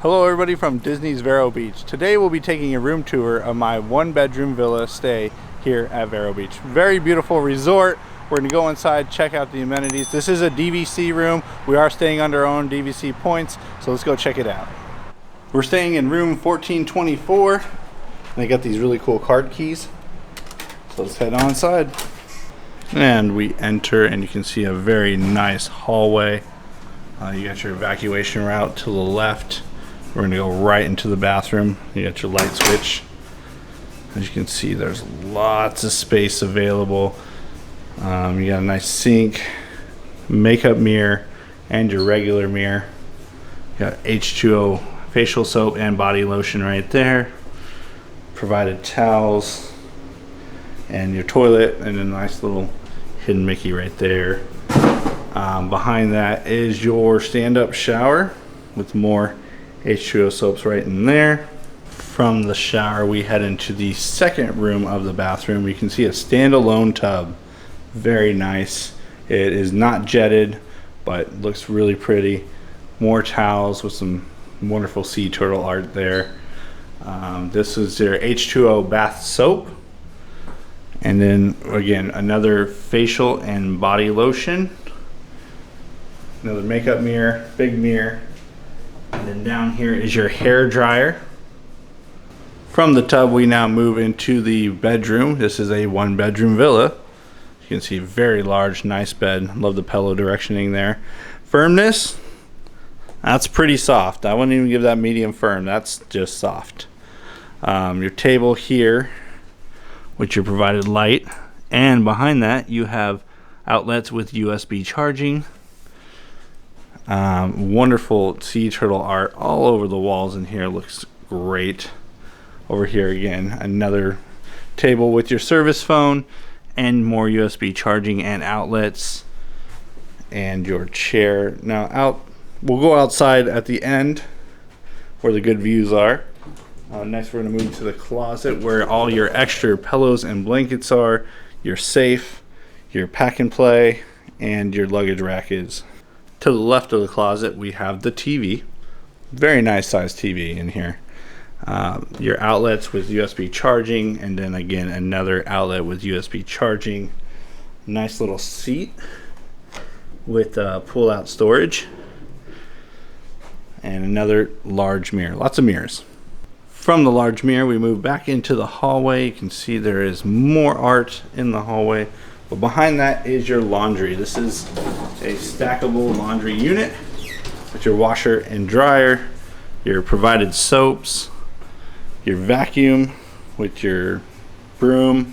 Hello everybody from Disney's Vero Beach. Today we'll be taking a room tour of my one-bedroom villa stay here at Vero Beach. Very beautiful resort. We're going to go inside, check out the amenities. This is a DVC room. We are staying under our own DVC points, so let's go check it out. We're staying in room 1424. They got these really cool card keys. So let's head on inside. And we enter and you can see a very nice hallway. You got your evacuation route to the left. We're going to go right into the bathroom. You got your light switch. As you can see, there's lots of space available. You got a nice sink, makeup mirror, and your regular mirror. You got H2O facial soap and body lotion right there. Provided towels and your toilet, and a nice little hidden Mickey right there. Behind that is your stand-up shower with more H2O soaps right in there. From the shower we head into the second room of the bathroom. You can see a standalone tub. Very nice. It is not jetted, but looks really pretty. More towels with some wonderful sea turtle art there. This is their H2O bath soap. And then again, another facial and body lotion. Another makeup mirror, big mirror. And then down here is your hair dryer. From the tub we now move into the bedroom. This is a one-bedroom villa. You can see very large, nice bed. Love the pillow directioning there. Firmness, that's pretty soft. I wouldn't even give that medium firm. That's just soft. Your table here, with your provided light. And behind that you have outlets with USB charging. Wonderful sea turtle art all over the walls in here. Looks great. Over here again, another table with your service phone and more USB charging and outlets, and your chair. Now we'll go outside at the end where the good views are. Next we're going to move to the closet where all your extra pillows and blankets are, your safe, your pack and play, and your luggage rack is. To the left of the closet we have the TV. Very nice sized TV in here. Your outlets with USB charging, and then again another outlet with USB charging. Nice little seat with pull out storage, and another large mirror. Lots of mirrors. From the large mirror we move back into the hallway. You can see there is more art in the hallway, but behind that is your laundry. This is a stackable laundry unit with your washer and dryer, your provided soaps, your vacuum with your broom,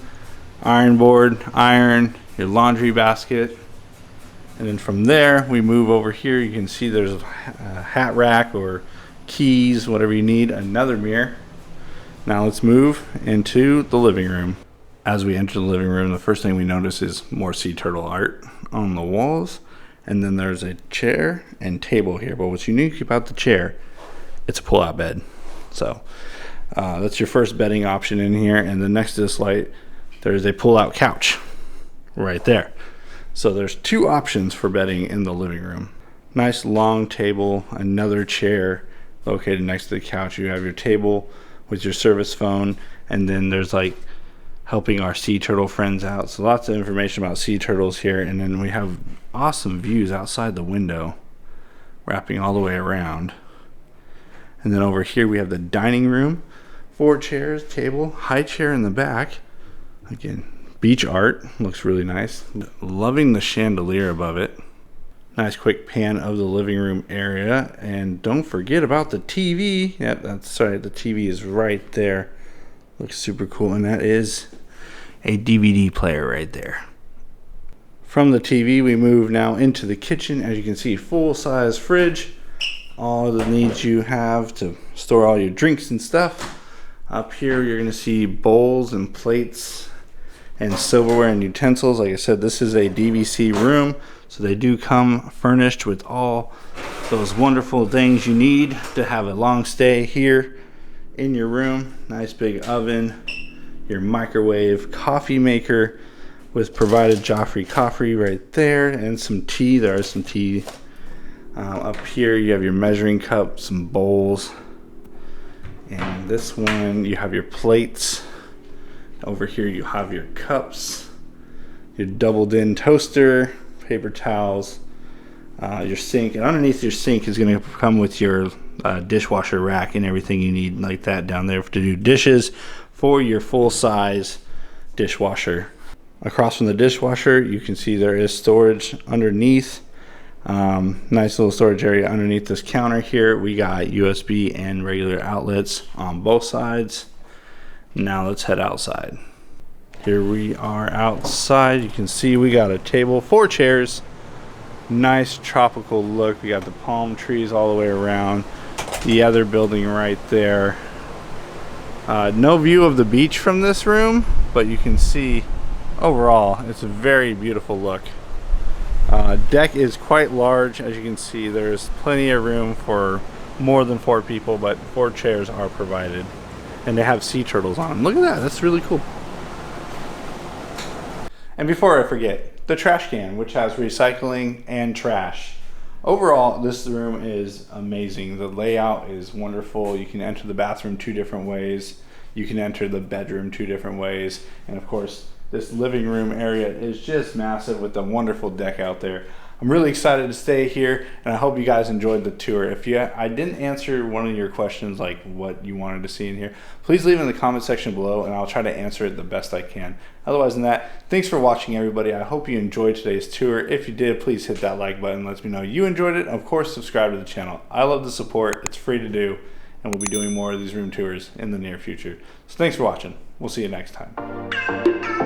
iron board, iron, your laundry basket. And then from there we move over here. You can see there's a hat rack or keys, whatever you need. Another mirror. Now let's move into the living room. As we enter the living room, the first thing we notice is more sea turtle art on the walls, and then there's a chair and table here. But what's unique about the chair, it's a pull-out bed. So that's your first bedding option in here. And then next to this light there's a pull-out couch right there. So there's two options for bedding in the living room. Nice long table, another chair located next to the couch. You have your table with your service phone, and then there's like helping our sea turtle friends out. So lots of information about sea turtles here. And then we have awesome views outside the window wrapping all the way around. And then over here we have the dining room. 4 chairs, table, high chair in the back. Again, beach art, looks really nice. Loving the chandelier above it. Nice quick pan of the living room area. And don't forget about the TV. Yep, that's right, the TV is right there. Looks super cool, and that is a DVD player right there. From the TV we move now into the kitchen. As you can see, full-size fridge. All the needs you have to store all your drinks and stuff. Up here you're going to see bowls and plates and silverware and utensils. Like I said, this is a DVC room, so they do come furnished with all those wonderful things you need to have a long stay here in your room. Nice big oven, your microwave, coffee maker with provided Joffrey coffee right there, and some tea. There is some tea Up here you have your measuring cup, some bowls, and this one you have your plates. Over here you have your cups, your doubled in toaster, paper towels, your sink, and underneath your sink is going to come with your dishwasher rack and everything you need like that down there to do dishes for your full-size dishwasher. Across from the dishwasher you can see there is storage underneath. Nice little storage area underneath this counter here. We got USB and regular outlets on both sides. Now let's head outside. Here we are outside. You can see we got a table, 4 chairs. Nice tropical look. We got the palm trees all the way around. The other building right there. No view of the beach from this room, but you can see overall it's a very beautiful look. Deck is quite large. As you can see, there's plenty of room for more than 4 people, but 4 chairs are provided. And they have sea turtles on them. Look at that, that's really cool. And before I forget, the trash can, which has recycling and trash. Overall, this room is amazing. The layout is wonderful. You can enter the bathroom 2 different ways. You can enter the bedroom 2 different ways. And of course, this living room area is just massive with a wonderful deck out there. I'm really excited to stay here, and I hope you guys enjoyed the tour. If I didn't answer one of your questions, like what you wanted to see in here, please leave it in the comment section below, and I'll try to answer it the best I can. Otherwise than that, thanks for watching, everybody. I hope you enjoyed today's tour. If you did, please hit that like button. Let me know you enjoyed it. Of course, subscribe to the channel. I love the support. It's free to do, and we'll be doing more of these room tours in the near future. So thanks for watching. We'll see you next time.